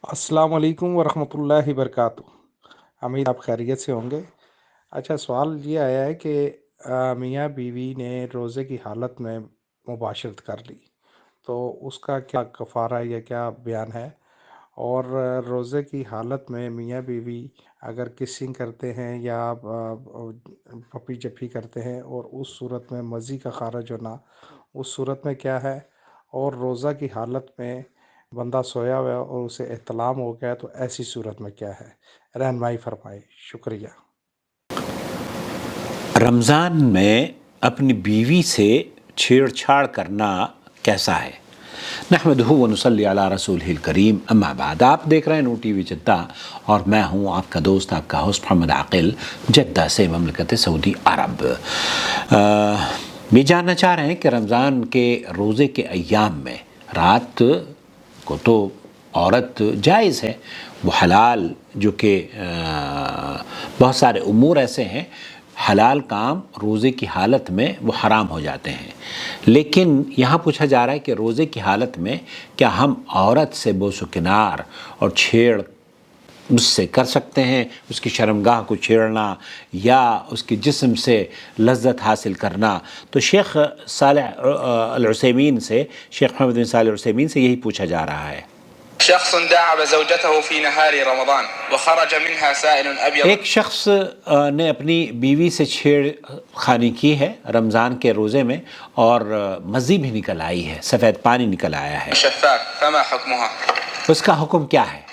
السلام علیکم ورحمۃ اللہ وبرکاتہ۔ امید آپ خیریت سے ہوں گے۔ اچھا، سوال یہ آیا ہے کہ میاں بیوی نے روزے کی حالت میں مباشرت کر لی، تو اس کا کیا کفارہ یا کیا بیان ہے؟ اور روزے کی حالت میں میاں بیوی اگر کسنگ کرتے ہیں یا پپی چپی کرتے ہیں اور اس صورت میں مزی کا خارج ہونا، اس صورت میں کیا ہے؟ اور روزہ کی حالت میں بندہ سویا ہوا اور اسے احتلام ہو گیا تو ایسی صورت میں کیا ہے؟ رہنمائی فرمائے، شکریہ۔ رمضان میں اپنی بیوی سے چھیڑ چھاڑ کرنا کیسا ہے؟ نحمدہ و نصلی علی رسولہ الکریم، اما بعد۔ آپ دیکھ رہے ہیں نو ٹی وی جدہ اور میں ہوں آپ کا دوست، آپ کا ہوسٹ محمد عاقل، جدہ سے، مملکت سعودی عرب۔ یہ جاننا چاہ رہے ہیں کہ رمضان کے روزے کے ایام میں رات کو تو عورت جائز ہے، وہ حلال، جو کہ بہت سارے امور ایسے ہیں حلال کام روزے کی حالت میں وہ حرام ہو جاتے ہیں، لیکن یہاں پوچھا جا رہا ہے کہ روزے کی حالت میں کیا ہم عورت سے بوس و کنار اور چھیڑ اس سے کر سکتے ہیں؟ اس کی شرمگاہ کو چھیڑنا یا اس کے جسم سے لذت حاصل کرنا؟ تو شیخ صالح العثیمین سے، شیخ محمد بن صالح العثیمین سے یہی پوچھا جا رہا ہے۔ شخص داعب زوجته في نهار رمضان وخرج منها سائل ابيض۔ ایک شخص نے اپنی بیوی سے چھیڑ خانی کی ہے رمضان کے روزے میں، اور مزی بھی نکل آئی ہے، سفید پانی نکل آیا ہے، شفاف، فما حكمها؟ اس کا حکم کیا ہے؟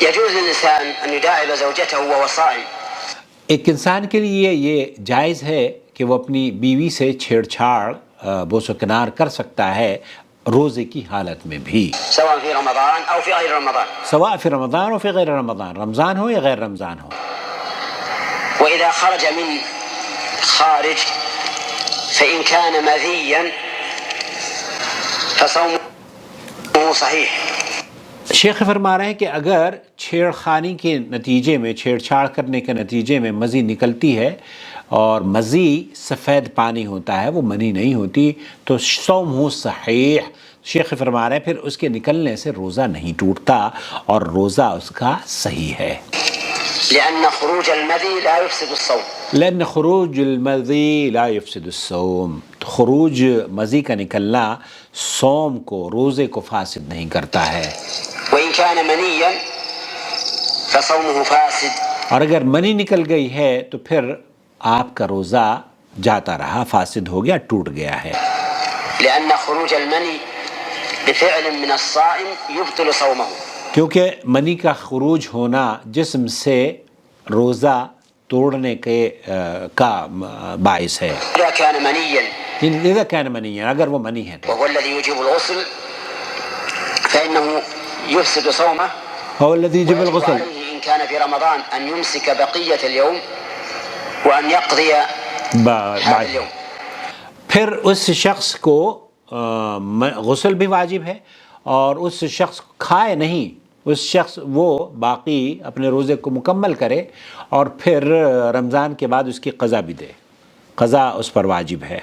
يجوز للإنسان أن يداعب زوجته وهو صائم۔ ایک انسان کے لیے یہ جائز ہے کہ وہ اپنی بیوی سے چھیڑ چھاڑ بوس و کنار کر سکتا ہے روزے کی حالت میں بھی، سواء في رمضان أو في غير رمضان، سواء فی رمضان و فی غیر رمضان، رمضان ہو یا غیر رمضان ہو۔ وإذا خرج من خارج فإن كان مذيا فصومه صحيح۔ شیخ فرما رہے ہیں کہ اگر چھیڑ خانی کے نتیجے میں، چھیڑ چھاڑ کرنے کے نتیجے میں مزی نکلتی ہے اور مزی سفید پانی ہوتا ہے، وہ منی نہیں ہوتی، تو صومہ صحیح، شیخ فرما رہے ہیں پھر اس کے نکلنے سے روزہ نہیں ٹوٹتا اور روزہ اس کا صحیح ہے، لأن خروج المذي لا يفسد الصوم۔ لأن خروج المذی لا يفسد الصوم، خروج مزی کا نکلنا صوم کو، روزے کو فاسد نہیں کرتا ہے، وإن كان منيا فصومه فاسد۔ اور اگر منی نکل گئی ہے تو پھر آپ کا روزہ جاتا رہا، فاسد ہو گیا، ٹوٹ گیا ہے، لأن خروج المني بفعل من الصائم يبطل صومه۔ کیونکہ منی کا خروج ہونا جسم سے روزہ توڑنے کے کا باعث ہے، إذا كان منيا اذا كان منیا، اگر وہ منی ہے تو، وهو الذي يجيب الغسل فإنه يفسد صومه، هو الذي يجب ويجب الغسل، عليه إن كان في رمضان أن يمسك بقية اليوم وأن يقضي هذا اليوم۔ پھر اس شخص کو غسل بھی واجب ہے، اور اس شخص کھائے نہیں، اس شخص وہ باقی اپنے روزے کو مکمل کرے اور پھر رمضان کے بعد اس کی قضا بھی دے، قضا اس پر واجب ہے۔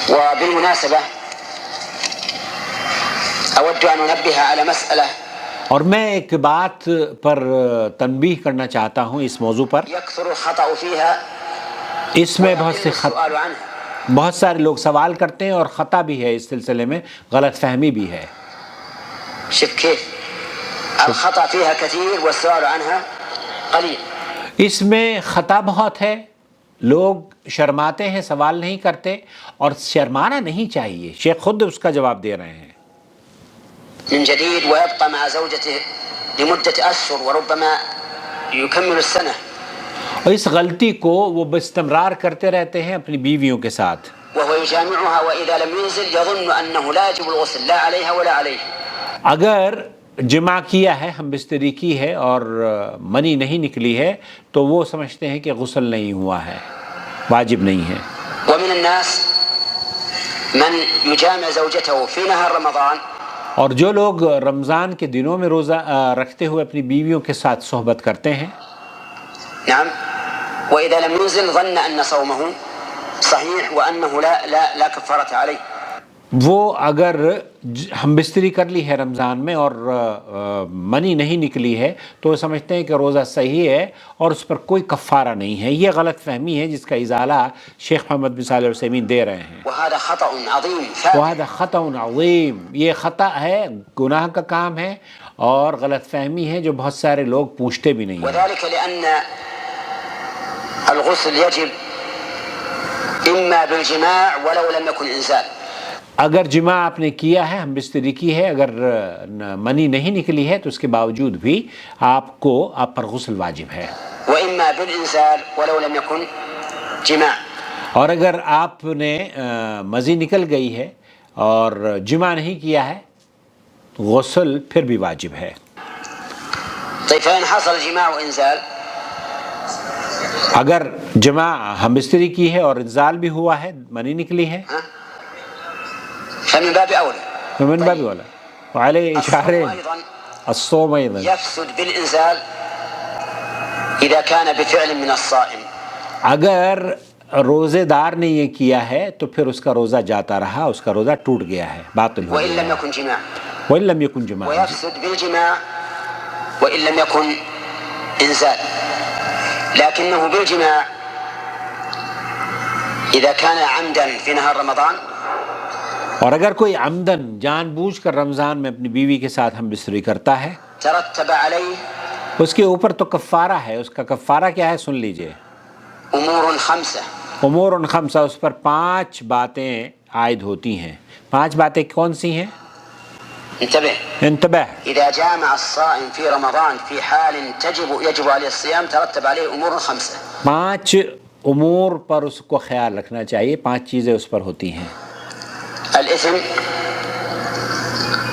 وبالمناسبة أود أن أنبه على مسألة، اور میں ایک بات پر تنبیہ کرنا چاہتا ہوں اس موضوع پر، يكثر الخطأ فيها اس میں ويقل السؤال عنها۔ بہت سارے لوگ سوال کرتے ہیں اور خطا بھی ہے، اس سلسلے میں غلط فہمی بھی ہے۔ شوف كيف الخطأ فيها كثير والسؤال عنها قليل۔ اس میں خطا بہت ہے، لوگ شرماتے ہیں، سوال نہیں کرتے، اور شرمانا نہیں چاہیے، شیخ خود اس کا جواب دے رہے ہیں۔ من جديد ويبقى مع زوجته لمدة أشهر وربما يكمل السنة، اور اس غلطی کو وہ باستمرار کرتے رہتے ہیں اپنی بیویوں کے ساتھ، وهو يجامعها وإذا لم ينزل يظن أنه لا يجب الغسل لا عليها ولا عليه۔ اگر جمع کیا ہے، ہم بستری کی ہے اور منی نہیں نکلی ہے تو وہ سمجھتے ہیں کہ غسل نہیں ہوا ہے، واجب نہیں ہے۔ ومن الناس من يجامع زوجته في نهار رمضان، اور جو لوگ رمضان کے دنوں میں روزہ رکھتے ہوئے اپنی بیویوں کے ساتھ صحبت کرتے ہیں، نعم، وإذا لم ينزل ظن أن صومه صحيح وأنه لا كفارة عليه۔ وہ اگر ہم بستری کر لی ہے رمضان میں اور منی نہیں نکلی ہے تو وہ سمجھتے ہیں کہ روزہ صحیح ہے اور اس پر کوئی کفارہ نہیں ہے. یہ غلط فہمی ہے جس کا ازالہ شیخ محمد بن صالح العثیمین دے رہے ہیں. وَهَذَا خَطَأٌ عَظِيمٌ، یہ خطا ہے، گناہ کا کام ہے اور غلط فہمی ہے جو بہت سارے لوگ پوچھتے بھی نہیں ہیں. وذلك لأن الغسل يجب إما بالجماع ولو لم يكن إنزال. اگر جماع آپ نے کیا ہے، ہم بستری کی ہے، اگر منی نہیں نکلی ہے تو اس کے باوجود بھی آپ پر غسل واجب ہے. وإما بالإنزال ولو لم يكن جماع. اور اگر آپ نے مزی نکل گئی ہے اور جماع نہیں کیا ہے غسل پھر بھی واجب ہے. طيب فإن حصل جماع وإنزال، اگر جماع ہم بستری کی ہے اور انزال بھی ہوا ہے، منی نکلی ہے، فمن باب أولى. فمن باب أولى. وعليه إشارة الصوم أيضا يفسد بالإنزال إذا كان بفعل من الصائم. اگر روزے دار نے یہ کیا ہے تو پھر اس کا روزہ جاتا رہا، اس کا روزہ ٹوٹ گیا ہے، باطل ہو وإن گیا لم ہے. يكن جماع. وإن لم يكن جماع. ويفسد بالجماع وإن لم يكن إنزال، لكنه بالجماع إذا كان عمدا في نهار رمضان. اور اگر کوئی عمدن جان بوجھ کر رمضان میں اپنی بیوی کے ساتھ ہم بستری کرتا ہے ترتب عليه اس کے اوپر تو کفارہ ہے. اس کا کفارہ کیا ہے سن لیجئے. أمور خمسة. امور خمسہ، اس پر 5 باتیں عائد ہوتی ہیں. 5 باتیں کون سی ہیں؟ انتبه. انتبه. إذا جامع الصائم في رمضان في حال يجب عليه الصيام ترتب عليه أمور خمسة. 5 امور پر اس کو خیال رکھنا چاہیے، 5 چیزیں اس پر ہوتی ہیں. الإثم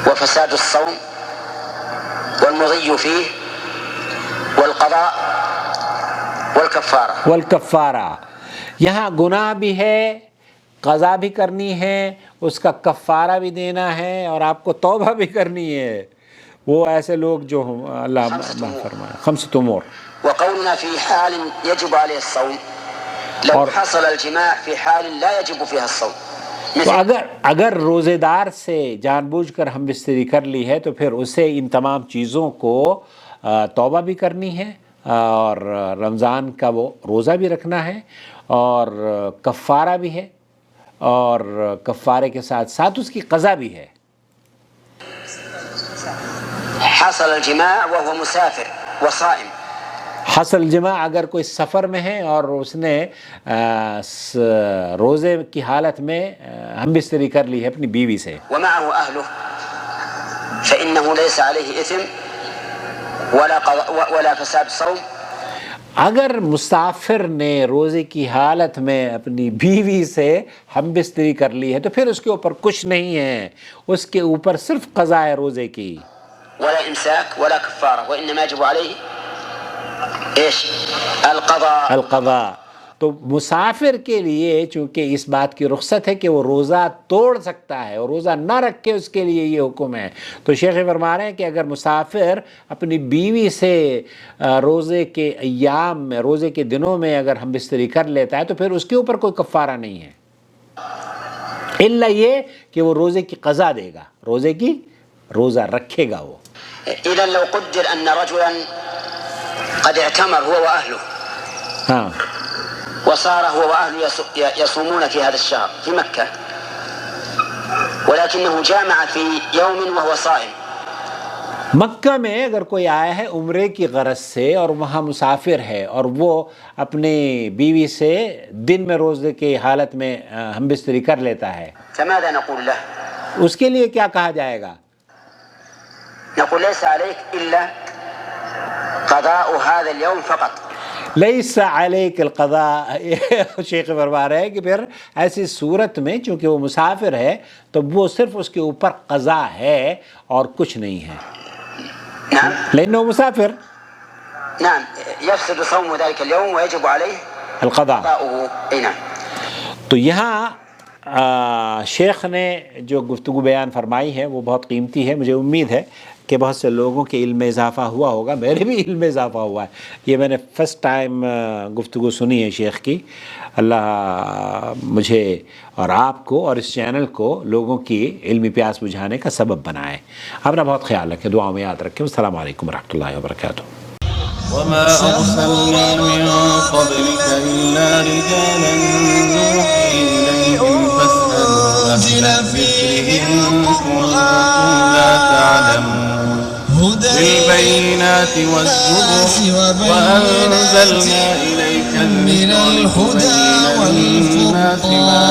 وفساد الصوم والمضي فيه والقضاء والكفارة. والکفارہ، یہاں گناہ بھی ہے، قضا بھی کرنی ہے، اس کا کفارہ بھی دینا ہے اور آپ کو توبہ بھی کرنی ہے. وہ ایسے لوگ جو اللہ معاف فرمائے. 5 امور. وقولنا في حال يجب عليه الصوم لو حصل الجماع في حال لا يجب فيها الصوم. تو اگر روزے دار سے جان بوجھ کر ہم بستری کر لی ہے تو پھر اسے ان تمام چیزوں کو توبہ بھی کرنی ہے اور رمضان کا وہ روزہ بھی رکھنا ہے اور کفارہ بھی ہے اور کفارے کے ساتھ ساتھ اس کی قضا بھی ہے. حصل الجماع وهو مسافر وصائم. حصل جماع اگر کوئی سفر میں ہے اور اس نے روزے کی حالت میں ہم بستری کر لی ہے اپنی بیوی سے. ومعه أهله فإنه ليس عليه إثم ولا فساد صوم. اگر مسافر نے روزے کی حالت میں اپنی بیوی سے ہم بستری کر لی ہے تو پھر اس کے اوپر کچھ نہیں ہے، اس کے اوپر صرف قضا ہے روزے کی. ولا إمساك ولا كفارة وإنما يجب عليه ايش؟ القضاء. تو مسافر کے لیے چونکہ اس بات کی رخصت ہے کہ وہ روزہ توڑ سکتا ہے اور روزہ نہ رکھے، اس کے لیے یہ حکم ہے. تو شیخ فرما رہے ہیں کہ اگر مسافر اپنی بیوی سے روزے کے ایام میں، روزے کے دنوں میں اگر ہم بستری کر لیتا ہے تو پھر اس کے اوپر کوئی کفارہ نہیں ہے، الا یہ کہ وہ روزے کی قضا دے گا، روزہ رکھے گا. وہ إذا لو قدر أن رجلا قد اعتمر هو وأهله وصار هو وأهله يصومون في هذا الشهر في مكة ولكنه جامع في يوم وهو صائم. مکہ میں اگر کوئی آیا ہے عمرے کی غرض سے اور وہاں مسافر ہے اور وہ اپنی بیوی سے دن میں روزے کی حالت میں ہم بستری کر لیتا ہے، فماذا نقول له؟ اس کے لیے کیا کہا جائے گا؟ نقول ليس عليك إلا قضاء هذا اليوم فقط. لیس علیک القضاء. شیخ فرما رہے ہیں کہ پھر ایسی صورت میں چونکہ وہ مسافر ہے تو وہ صرف اس کے اوپر قضا ہے اور کچھ نہیں ہے. نعم. لأنه مسافر. نعم يفسد صوم ذلك اليوم ويجب عليه القضاء. قضاؤه. نعم. تو یہاں شیخ نے جو گفتگو بیان فرمائی ہے وہ بہت قیمتی ہے. مجھے امید ہے کہ بہت سے لوگوں کے علم میں اضافہ ہوا ہوگا. میرے بھی علم میں اضافہ ہوا ہے. یہ میں نے فرسٹ ٹائم گفتگو سنی ہے شیخ کی. اللہ مجھے اور آپ کو اور اس چینل کو لوگوں کی علمی پیاس بجھانے کا سبب بنائے. اپنا بہت خیال رکھیں, دعاؤں میں یاد رکھیں. السلام علیکم ورحمۃ اللہ وبرکاتہ. وما أرسلنا من قبلك إلا رجالا نوحي إليهم فاسألوا أهل الذكر إن كنتم لا تعلمون. بالبينات والزبر وأنزلنا إليك الذكر لتبين للناس ما